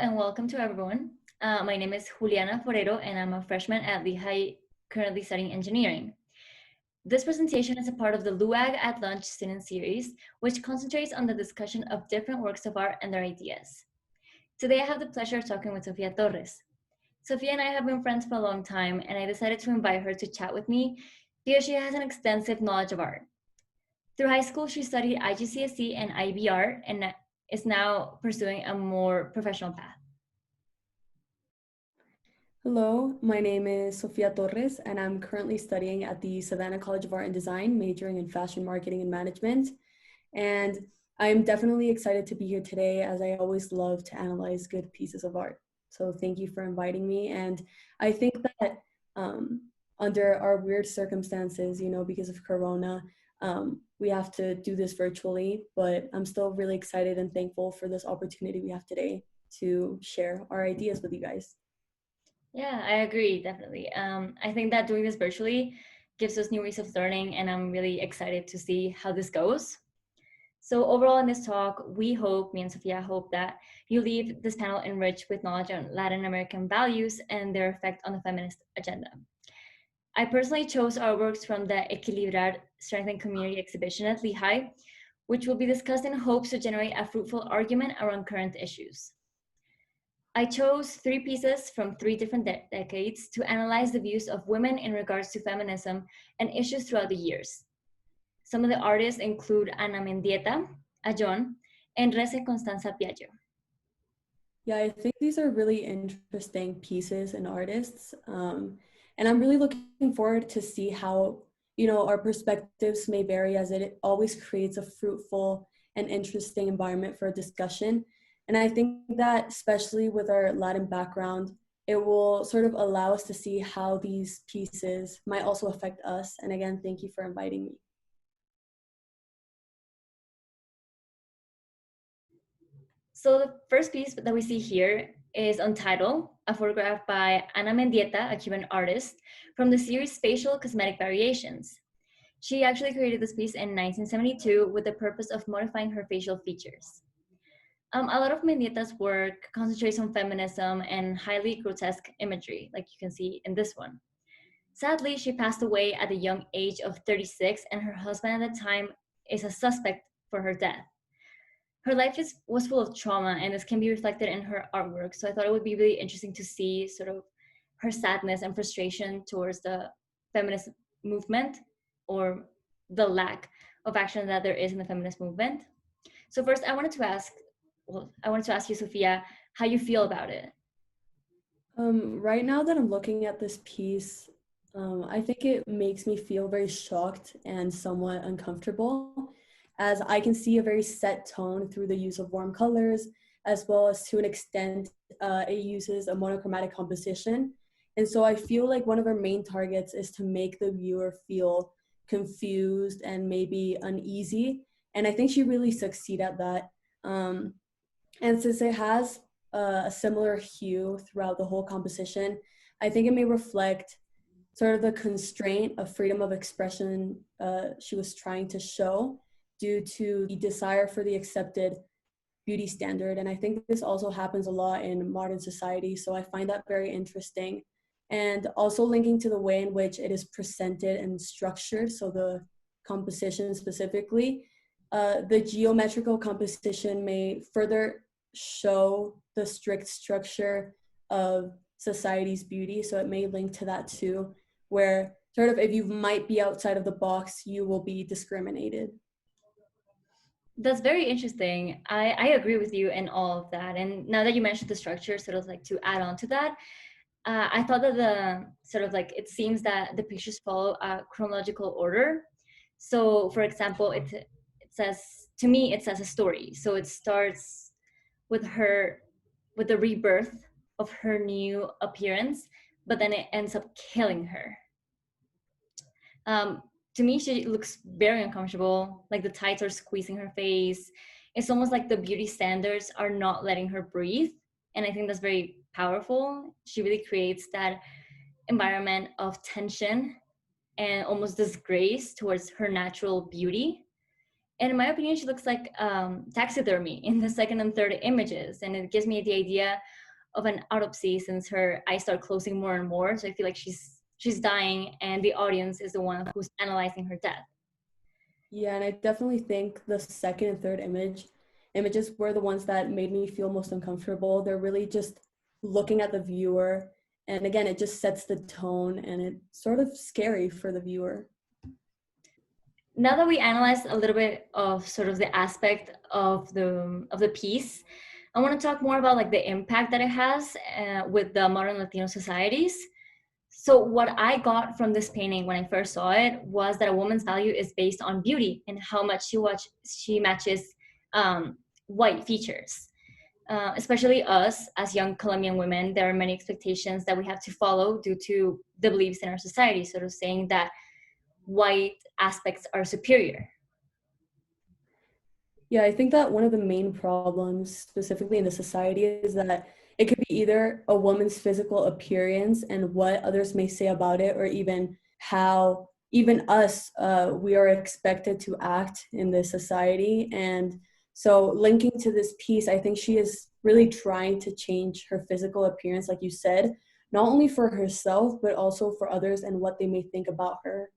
and welcome to everyone. My name is Juliana Forero and I'm a freshman at Lehigh, currently studying engineering. This presentation is a part of the LUAG at Lunch student series, which concentrates on the discussion of different works of art and their ideas. Today I have the pleasure of talking with Sofia Torres. Sofia and I have been friends for a long time, and I decided to invite her to chat with me because she has an extensive knowledge of art. Through high school, she studied IGCSE and IB art and is now pursuing a more professional path. Hello, my name is Sofia Torres, and I'm currently studying at the Savannah College of Art and Design, majoring in fashion marketing and management. And I'm definitely excited to be here today, as I always love to analyze good pieces of art. So thank you for inviting me. And I think that under our weird circumstances, because of Corona, we have to do this virtually, but I'm still really excited and thankful for this opportunity we have today to share our ideas with you guys. Yeah, I agree, definitely. I think that doing this virtually gives us new ways of learning, and I'm really excited to see how this goes. So overall in this talk, me and Sofia hope that you leave this panel enriched with knowledge on Latin American values and their effect on the feminist agenda. I personally chose our works from the EQUILIBRAR Strength and Community exhibition at Lehigh, which will be discussed in hopes to generate a fruitful argument around current issues. I chose 3 pieces from 3 different decades to analyze the views of women in regards to feminism and issues throughout the years. Some of the artists include Mendieta, Ayon, and Constanza Piaggio. Yeah, I think these are really interesting pieces and artists. And I'm really looking forward to see how, our perspectives may vary, as it always creates a fruitful and interesting environment for a discussion. And I think that especially with our Latin background, it will sort of allow us to see how these pieces might also affect us. And again, thank you for inviting me. So the first piece that we see here is Untitled, a photograph by Mendieta, a Cuban artist, from the series Spatial Cosmetic Variations. She actually created this piece in 1972 with the purpose of modifying her facial features. A lot of Mendieta's work concentrates on feminism and highly grotesque imagery, like you can see in this one. Sadly, she passed away at the young age of 36, and her husband at the time is a suspect for her death. Her life was full of trauma, and this can be reflected in her artwork. So I thought it would be really interesting to see sort of her sadness and frustration towards the feminist movement, or the lack of action that there is in the feminist movement. So first, I wanted to ask you, Sofia, how you feel about it. Right now that I'm looking at this piece, I think it makes me feel very shocked and somewhat uncomfortable, as I can see a very set tone through the use of warm colors, as well as to an extent, it uses a monochromatic composition. And so I feel like one of her main targets is to make the viewer feel confused and maybe uneasy. And I think she really succeeds at that. And since it has a similar hue throughout the whole composition, I think it may reflect sort of the constraint of freedom of expression she was trying to show due to the desire for the accepted beauty standard. And I think this also happens a lot in modern society, so I find that very interesting. And also linking to the way in which it is presented and structured, so the composition specifically, the geometrical composition may further show the strict structure of society's beauty. So it may link to that too, where sort of if you might be outside of the box, you will be discriminated. That's very interesting. I agree with you in all of that. And now that you mentioned the structure, sort of like to add on to that, I thought that the sort of like, it seems that the pictures follow a chronological order. So for example, it says, to me, it says a story. So it starts with the rebirth of her new appearance, but then it ends up killing her. To me, she looks very uncomfortable, like the tights are squeezing her face. It's almost like the beauty standards are not letting her breathe. And I think that's very powerful. She really creates that environment of tension and almost disgrace towards her natural beauty. And in my opinion, she looks like taxidermy in the second and third images. And it gives me the idea of an autopsy, since her eyes start closing more and more. So I feel like she's dying, and the audience is the one who's analyzing her death. Yeah, and I definitely think the second and third images were the ones that made me feel most uncomfortable. They're really just looking at the viewer. And again, it just sets the tone, and it's sort of scary for the viewer. Now that we analyzed a little bit of sort of the aspect of the piece, I want to talk more about like the impact that it has with the modern Latino societies. So what I got from this painting when I first saw it was that a woman's value is based on beauty and how much she matches white features. Especially us as young Colombian women, there are many expectations that we have to follow due to the beliefs in our society, sort of saying that white aspects are superior. Yeah, I think that one of the main problems, specifically in the society, is that it could be either a woman's physical appearance and what others may say about it, or even how even us, we are expected to act in this society. And so linking to this piece, I think she is really trying to change her physical appearance, like you said, not only for herself, but also for others and what they may think about her.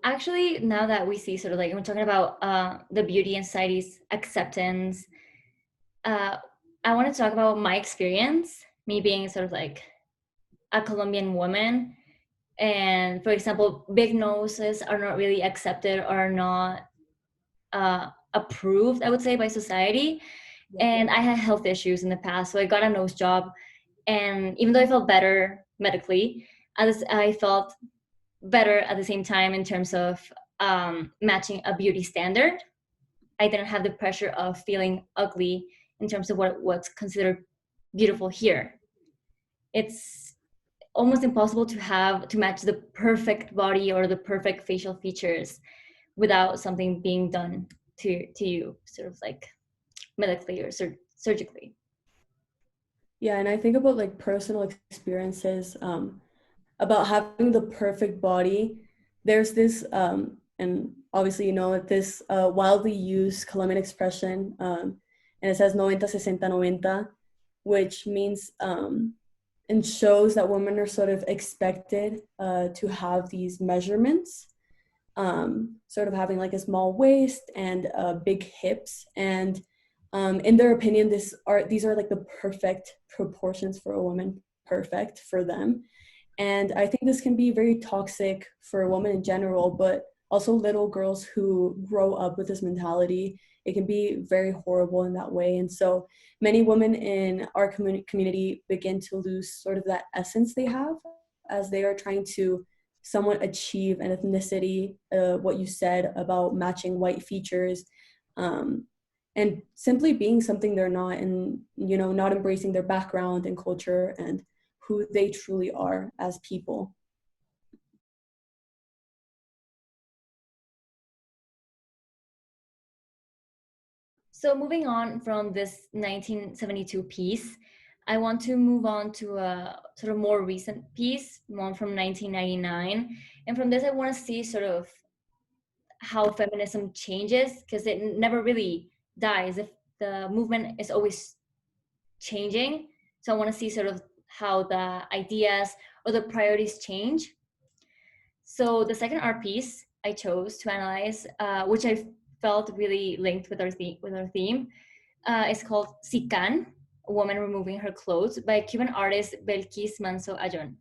Actually, now that we see sort of like we're talking about the beauty in society's acceptance, uh, I want to talk about my experience, me being sort of like a Colombian woman. And for example, big noses are not really accepted or are not approved, I would say, by society. And I had health issues in the past, so I got a nose job. And even though I felt better medically, I felt better at the same time in terms of matching a beauty standard. I didn't have the pressure of feeling ugly in terms of what's considered beautiful here. It's almost impossible to match the perfect body or the perfect facial features without something being done to you, sort of like medically or surgically. Yeah, and I think about like personal experiences about having the perfect body. There's this, and obviously you know this widely used Colombian expression, and it says 90, 60, 90, which means and shows that women are sort of expected to have these measurements, sort of having like a small waist and big hips. And in their opinion, these are like the perfect proportions for a woman, perfect for them. And I think this can be very toxic for a woman in general, but also little girls who grow up with this mentality. It can be very horrible in that way. And so many women in our community begin to lose sort of that essence they have as they are trying to somewhat achieve an ethnicity, what you said about matching white features, and simply being something they're not, and not embracing their background and culture and who they truly are as people. So moving on from this 1972 piece, I want to move on to a sort of more recent piece, one from 1999. And from this, I want to see sort of how feminism changes, because it never really dies. If the movement is always changing. So I want to see sort of how the ideas or the priorities change. So the second art piece I chose to analyze, which I felt really linked with our theme, is called Sikan, a woman removing her clothes, by Cuban artist Bekis Manso Ayon.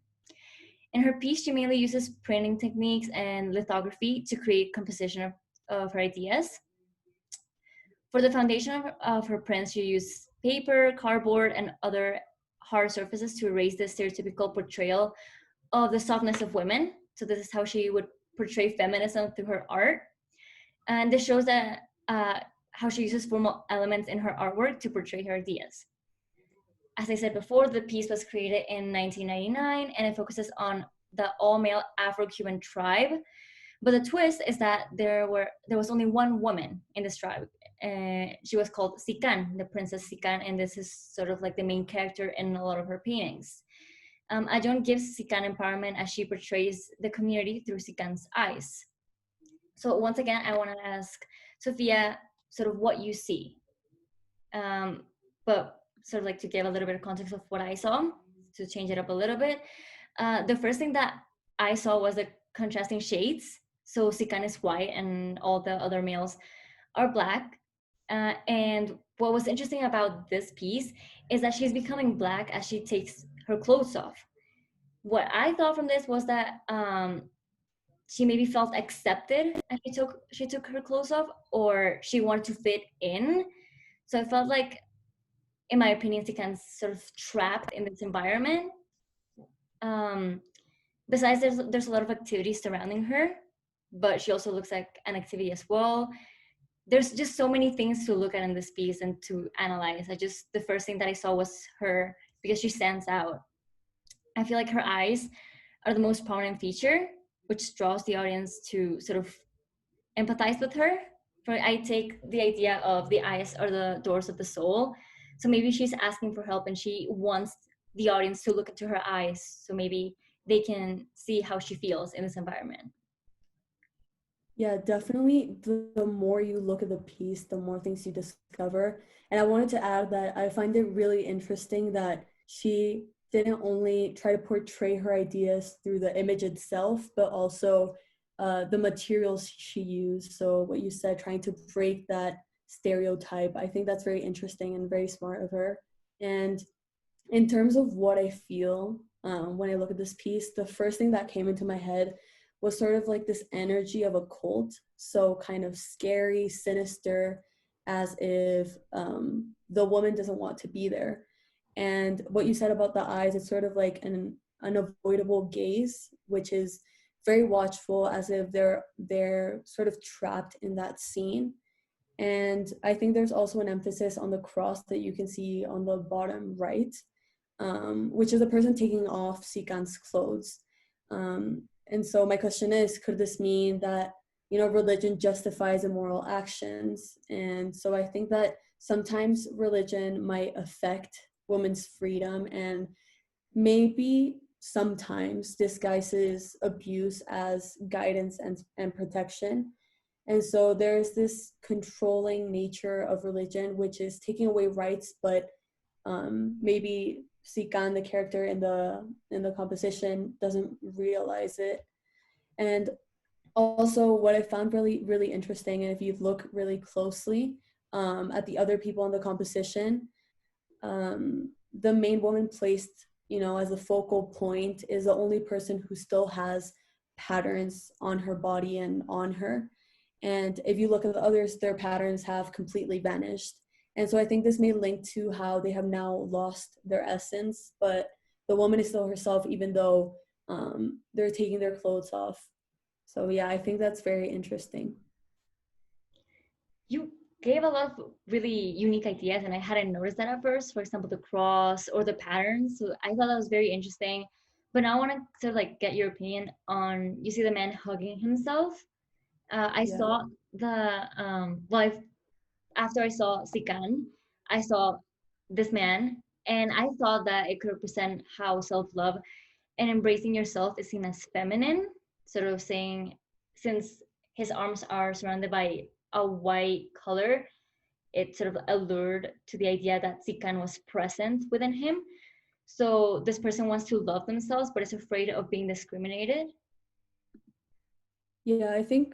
In her piece, she mainly uses printing techniques and lithography to create composition of her ideas. For the foundation of her prints, she used paper, cardboard, and other hard surfaces to erase the stereotypical portrayal of the softness of women. So this is how she would portray feminism through her art. And this shows that how she uses formal elements in her artwork to portray her ideas. As I said before, the piece was created in 1999, and it focuses on the all-male Afro-Cuban tribe. But the twist is that there was only one woman in this tribe. She was called Sikan, the Princess Sikan, and this is sort of like the main character in a lot of her paintings. Ayon gives Sikan empowerment as she portrays the community through Sikan's eyes. So once again, I want to ask Sofia sort of what you see, but sort of like to give a little bit of context of what I saw, to change it up a little bit. The first thing that I saw was the contrasting shades. So Sikan is white and all the other males are black. And what was interesting about this piece is that she's becoming black as she takes her clothes off. What I thought from this was that she maybe felt accepted and she took her clothes off, or she wanted to fit in. So I felt like, in my opinion, Sikan's sort of trapped in this environment. Um, Besides, there's a lot of activity surrounding her, but she also looks like an activity as well. There's just so many things to look at in this piece and to analyze. The first thing that I saw was her, because she stands out. I feel like her eyes are the most prominent feature, which draws the audience to sort of empathize with her. For I take the idea of the eyes are the doors of the soul. So maybe she's asking for help and she wants the audience to look into her eyes. So maybe they can see how she feels in this environment. Yeah, definitely. The more you look at the piece, the more things you discover. And I wanted to add that I find it really interesting that she didn't only try to portray her ideas through the image itself, but also the materials she used. So what you said, trying to break that stereotype, I think that's very interesting and very smart of her. And in terms of what I feel when I look at this piece, the first thing that came into my head was sort of like this energy of a cult. So kind of scary, sinister, as if the woman doesn't want to be there. And what you said about the eyes, it's sort of like an unavoidable gaze, which is very watchful, as if they're sort of trapped in that scene. And I think there's also an emphasis on the cross that you can see on the bottom right, which is a person taking off Sikan's clothes. And so my question is, could this mean that, religion justifies immoral actions? And so I think that sometimes religion might affect women's freedom and maybe sometimes disguises abuse as guidance and protection. And so there's this controlling nature of religion, which is taking away rights, but maybe Sikan, the character in the composition, doesn't realize it. And also, what I found really, really interesting, and if you look really closely at the other people in the composition, the main woman placed, as the focal point is the only person who still has patterns on her body and on her. And if you look at the others, their patterns have completely vanished. And so I think this may link to how they have now lost their essence, but the woman is still herself, even though they're taking their clothes off. So yeah, I think that's very interesting. You gave a lot of really unique ideas, and I hadn't noticed that at first. For example, the cross or the patterns. So I thought that was very interesting. But now I want to sort of like get your opinion on, you see the man hugging himself. I Yeah. saw the after I saw Sikan, I saw this man, and I thought that it could represent how self-love and embracing yourself is seen as feminine, sort of saying, since his arms are surrounded by a white color, it sort of allured to the idea that Sikan was present within him. So this person wants to love themselves, but is afraid of being discriminated. Yeah, I think,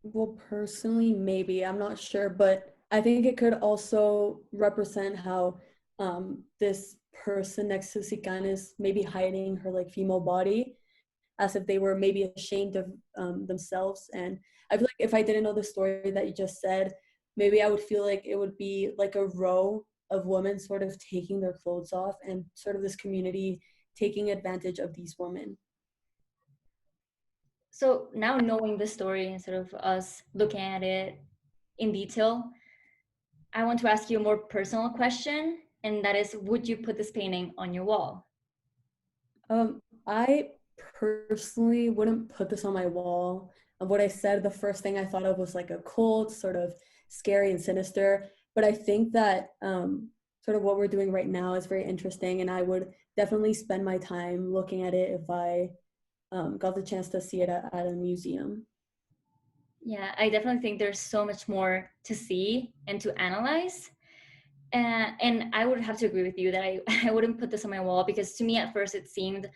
well, personally, maybe, I'm not sure, but I think it could also represent how this person next to Sikan is maybe hiding her like female body, as if they were maybe ashamed of themselves. And I feel like if I didn't know the story that you just said, maybe I would feel like it would be like a row of women sort of taking their clothes off, and sort of this community taking advantage of these women. So now knowing the story and sort of us looking at it in detail, I want to ask you a more personal question, and that is, would you put this painting on your wall? I personally wouldn't put this on my wall. Of what I said, the first thing I thought of was like a cult, sort of scary and sinister. But I think that sort of what we're doing right now is very interesting, and I would definitely spend my time looking at it if I got the chance to see it at a museum. Yeah, I definitely think there's so much more to see and to analyze. And I would have to agree with you that I wouldn't put this on my wall, because to me at first it seemed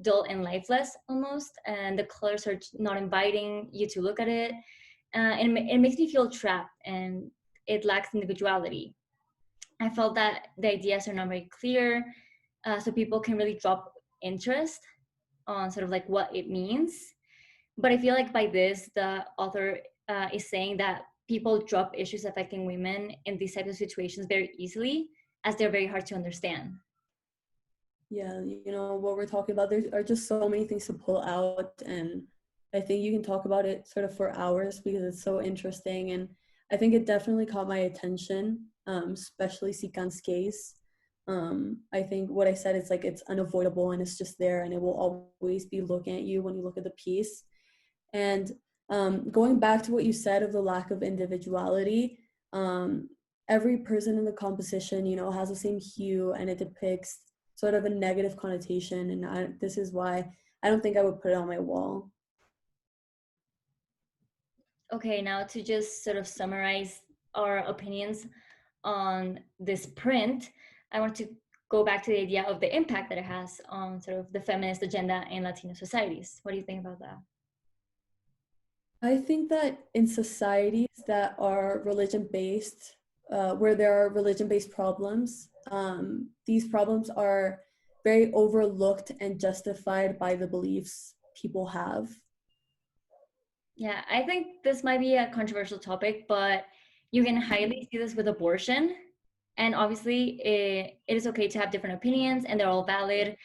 dull and lifeless almost, and the colors are not inviting you to look at it. And it makes me feel trapped, and it lacks individuality. I felt that the ideas are not very clear, so people can really drop interest on sort of like what it means. But I feel like by this, the author is saying that people drop issues affecting women in these types of situations very easily, as they're very hard to understand. Yeah, you know, what we're talking about, there are just so many things to pull out, and I think you can talk about it sort of for hours because it's so interesting. And I think it definitely caught my attention, especially Sikan's case. I think what I said is like it's unavoidable and it's just there and it will always be looking at you when you look at the piece. And going back to what you said of the lack of individuality, every person in the composition, you know, has the same hue and it depicts sort of a negative connotation. And this is why I don't think I would put it on my wall. Okay, now to just sort of summarize our opinions on this print, I want to go back to the idea of the impact that it has on sort of the feminist agenda in Latino societies. What do you think about that? I think that in societies that are religion based, where there are religion based problems, these problems are very overlooked and justified by the beliefs people have. Yeah, I think this might be a controversial topic, but you can highly see this with abortion. And obviously, it is okay to have different opinions and they're all valid.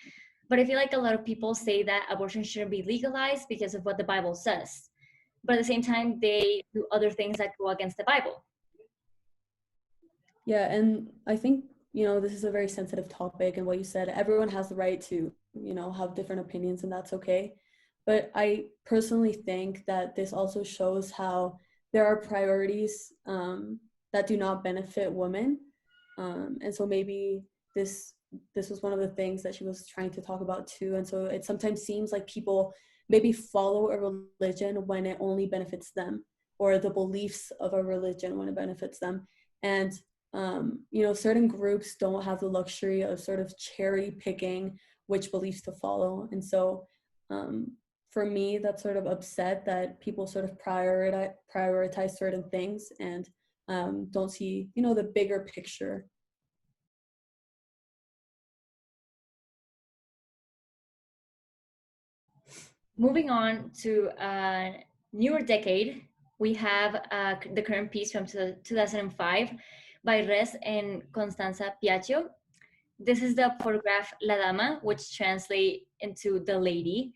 But I feel like a lot of people say that abortion shouldn't be legalized because of what the Bible says. But at the same time, they do other things that go against the Bible. Yeah, and I think, you know, this is a very sensitive topic, and what you said, everyone has the right to, you know, have different opinions, and that's okay. But I personally think that this also shows how there are priorities that do not benefit women. And so maybe this this was one of the things that she was trying to talk about too. And so it sometimes seems like people maybe follow a religion when it only benefits them, or the beliefs of a religion when it benefits them. And you know, certain groups don't have the luxury of sort of cherry picking which beliefs to follow. And so for me, that's sort of upset that people sort of prioritize certain things and don't see, you know, the bigger picture. Moving on to a newer decade, we have the current piece from 2005 by Res and Constanza Piaggio. This is the photograph La Dama, which translates into the lady.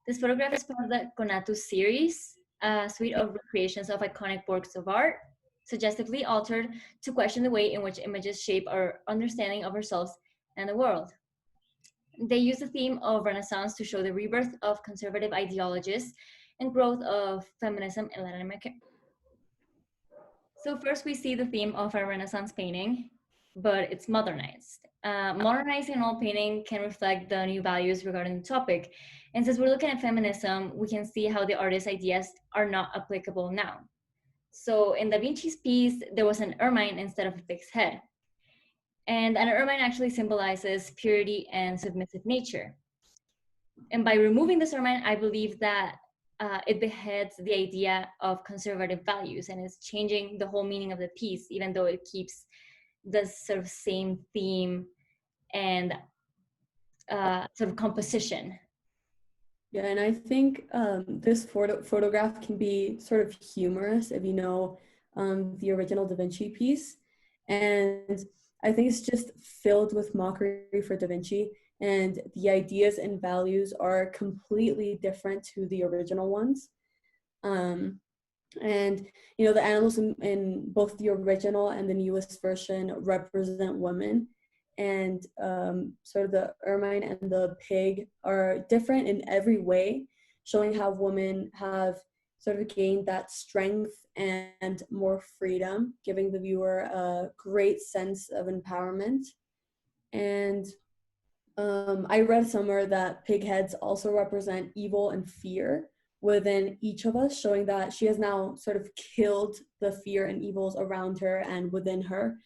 This photograph is part of the Conatus series, a suite of recreations of iconic works of art, suggestively altered to question the way in which images shape our understanding of ourselves and the world. They use the theme of Renaissance to show the rebirth of conservative ideologies and growth of feminism in Latin America. So first we see the theme of a Renaissance painting, but it's modernized. Modernizing an old painting can reflect the new values regarding the topic. And since we're looking at feminism, we can see how the artist's ideas are not applicable now. So in Da Vinci's piece, there was an ermine instead of a fixed head. And an ermine actually symbolizes purity and submissive nature. And by removing this ermine, I believe that it beheads the idea of conservative values and is changing the whole meaning of the piece, even though it keeps the sort of same theme and sort of composition. Yeah, and I think this photograph can be sort of humorous if you know the original Da Vinci piece. And I think it's just filled with mockery for Da Vinci, and the ideas and values are completely different to the original ones. Um, and, you know, the animals in both the original and the newest version represent women. And sort of the ermine and the pig are different in every way, showing how women have sort of gained that strength and more freedom, giving the viewer a great sense of empowerment. And I read somewhere that pig heads also represent evil and fear, within each of us, showing that she has now sort of killed the fear and evils around her and within her,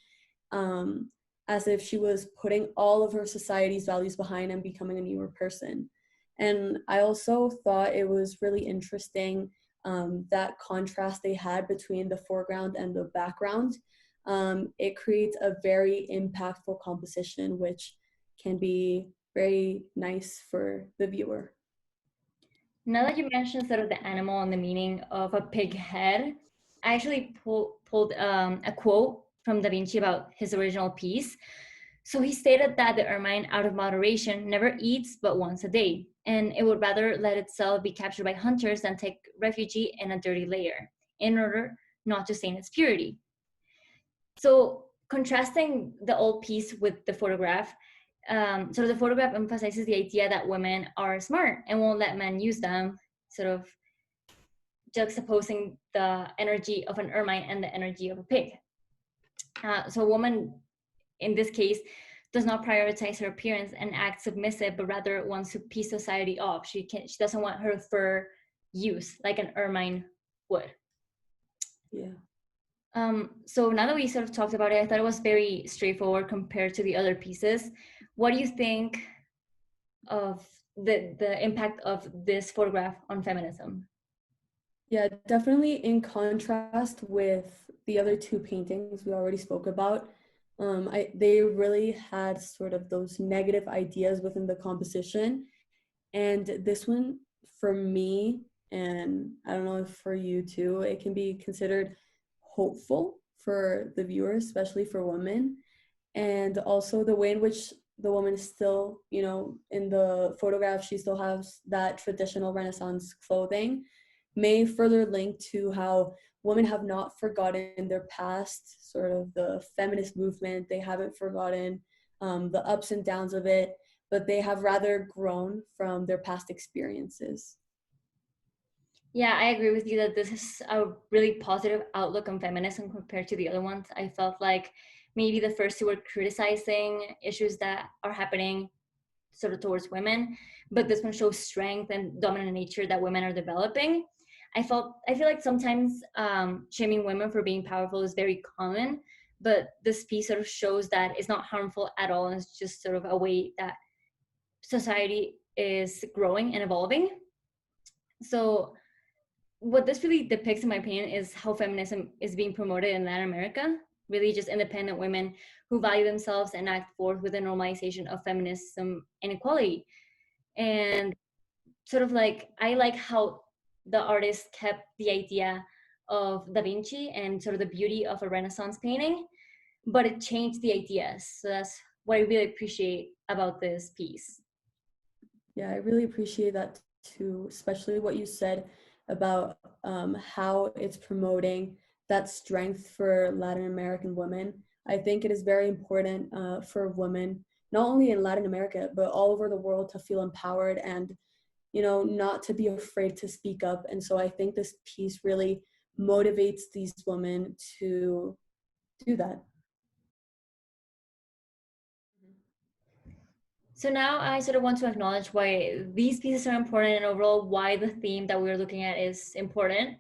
as if she was putting all of her society's values behind and becoming a newer person. And I also thought it was really interesting, that contrast they had between the foreground and the background. It creates a very impactful composition, which can be very nice for the viewer. Now that you mentioned sort of the animal and the meaning of a pig head, I actually pulled a quote from Da Vinci about his original piece. So he stated that the ermine, out of moderation, never eats but once a day, and it would rather let itself be captured by hunters than take refuge in a dirty lair, in order not to stain its purity. So contrasting the old piece with the photograph, sort of the photograph emphasizes the idea that women are smart and won't let men use them, sort of juxtaposing the energy of an ermine and the energy of a pig. So a woman, in this case, does not prioritize her appearance and act submissive, but rather wants to piece society off. She doesn't want her fur used like an ermine would. Yeah. So now that we sort of talked about it, I thought it was very straightforward compared to the other pieces. What do you think of the impact of this photograph on feminism? Yeah, definitely in contrast with the other two paintings we already spoke about. They really had sort of those negative ideas within the composition. And this one, for me, and I don't know if for you too, it can be considered hopeful for the viewer, especially for women. And also the way in which the woman is still, in the photograph, she still has that traditional Renaissance clothing, may further link to how women have not forgotten their past, sort of the feminist movement. They haven't forgotten the ups and downs of it, but they have rather grown from their past experiences. Yeah, I agree with you that this is a really positive outlook on feminism compared to the other ones. I felt like maybe the first two were criticizing issues that are happening sort of towards women, but this one shows strength and dominant nature that women are developing. I feel like sometimes shaming women for being powerful is very common, but this piece sort of shows that it's not harmful at all, and it's just sort of a way that society is growing and evolving. So what this really depicts, in my opinion, is how feminism is being promoted in Latin America. Really just independent women who value themselves and act forth with the normalization of feminism and equality. And sort of like, I like how the artist kept the idea of Da Vinci and sort of the beauty of a Renaissance painting, but it changed the ideas. So that's what I really appreciate about this piece. Yeah, I really appreciate that too, especially what you said about how it's promoting that strength for Latin American women. I think it is very important for women, not only in Latin America, but all over the world, to feel empowered and, not to be afraid to speak up. And so I think this piece really motivates these women to do that. So now I sort of want to acknowledge why these pieces are important and overall why the theme that we're looking at is important.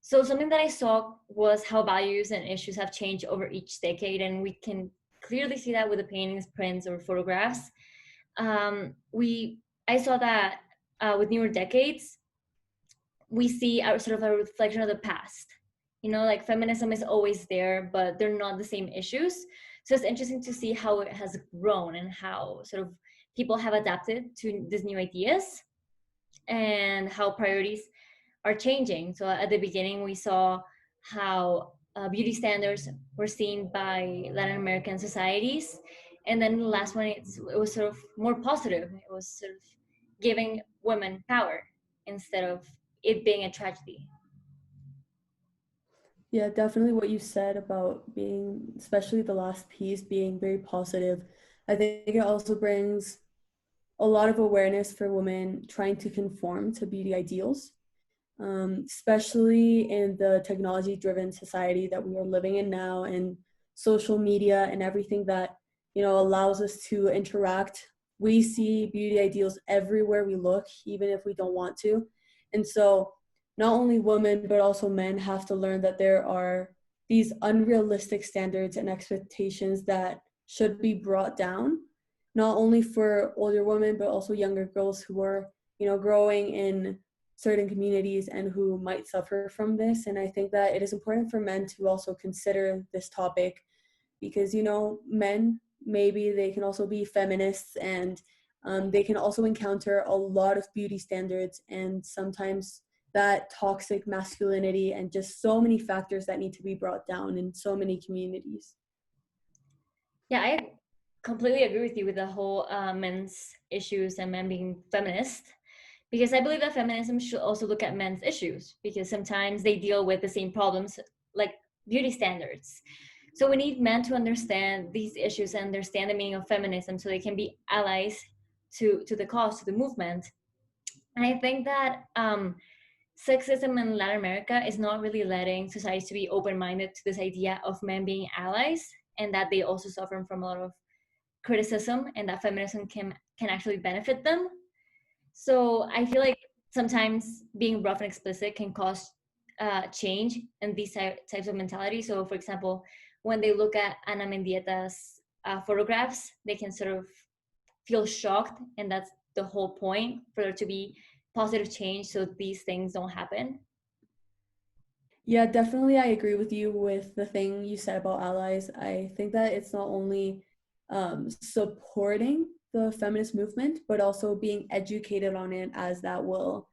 So something that I saw was how values and issues have changed over each decade, and we can clearly see that with the paintings, prints, or photographs. I saw that with newer decades, we see our sort of a reflection of the past. Like feminism is always there, but they're not the same issues. So it's interesting to see how it has grown and how sort of people have adapted to these new ideas and how priorities are changing. So at the beginning, we saw how beauty standards were seen by Latin American societies. And then the last one, it was sort of more positive. It was sort of giving women power instead of it being a tragedy. Yeah, definitely what you said about being, especially the last piece, being very positive. I think it also brings a lot of awareness for women trying to conform to beauty ideals, especially in the technology-driven society that we are living in now, and social media and everything that, allows us to interact. We see beauty ideals everywhere we look, even if we don't want to. And so not only women, but also men have to learn that there are these unrealistic standards and expectations that should be brought down, not only for older women, but also younger girls who are, growing in certain communities and who might suffer from this. And I think that it is important for men to also consider this topic because, men, maybe they can also be feminists and they can also encounter a lot of beauty standards and sometimes that toxic masculinity and just so many factors that need to be brought down in so many communities. Yeah, I completely agree with you with the whole men's issues and men being feminist, because I believe that feminism should also look at men's issues because sometimes they deal with the same problems like beauty standards. So we need men to understand these issues and understand the meaning of feminism so they can be allies to the cause, to the movement. And I think that sexism in Latin America is not really letting society to be open-minded to this idea of men being allies, and that they also suffer from a lot of criticism, and that feminism can actually benefit them. So I feel like sometimes being rough and explicit can cause change in these types of mentality. So for example, when they look at Ana Mendieta's photographs, they can sort of feel shocked, and that's the whole point, for there to be positive change so these things don't happen. Yeah, definitely. I agree with you with the thing you said about allies. I think that it's not only supporting the feminist movement, but also being educated on it, as that will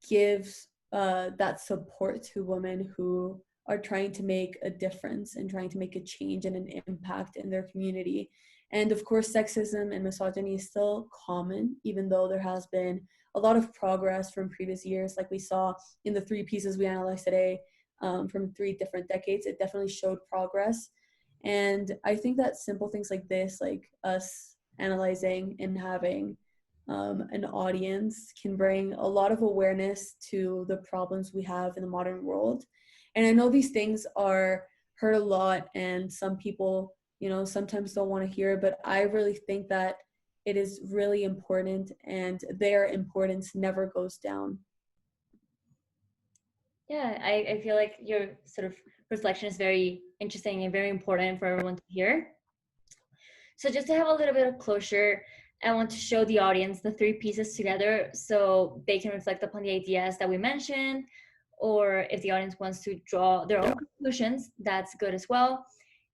give that support to women who are trying to make a difference and trying to make a change and an impact in their community. And of course, sexism and misogyny is still common, even though there has been a lot of progress from previous years, like we saw in the 3 pieces we analyzed today from 3 different decades. It definitely showed progress. And I think that simple things like this, like us analyzing and having an audience, can bring a lot of awareness to the problems we have in the modern world. And I know these things are heard a lot and some people, sometimes don't want to hear, but I really think that it is really important and their importance never goes down. Yeah, I feel like your sort of reflection is very interesting and very important for everyone to hear. So just to have a little bit of closure, I want to show the audience the 3 pieces together so they can reflect upon the ideas that we mentioned, or if the audience wants to draw their own conclusions, that's good as well.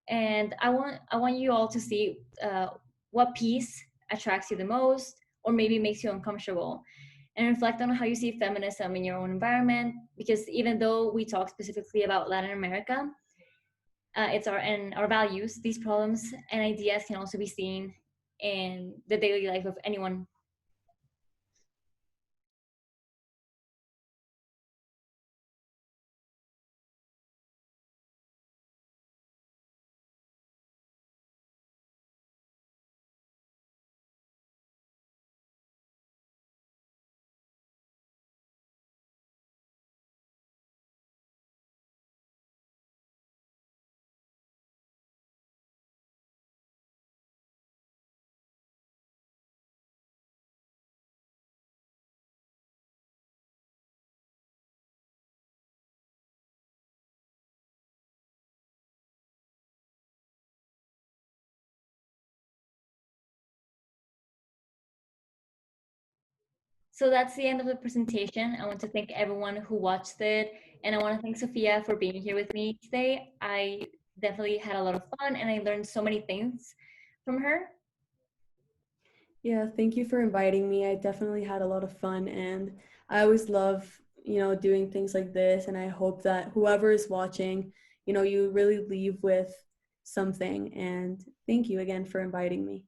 And I want you all to see what piece attracts you the most, or maybe makes you uncomfortable, and reflect on how you see feminism in your own environment. Because even though we talk specifically about Latin America, it's our values, these problems and ideas can also be seen in the daily life of anyone. So that's the end of the presentation. I want to thank everyone who watched it, and I want to thank Sofia for being here with me today. I definitely had a lot of fun, and I learned so many things from her. Yeah, thank you for inviting me. I definitely had a lot of fun and I always love, doing things like this. And I hope that whoever is watching, you really leave with something. And thank you again for inviting me.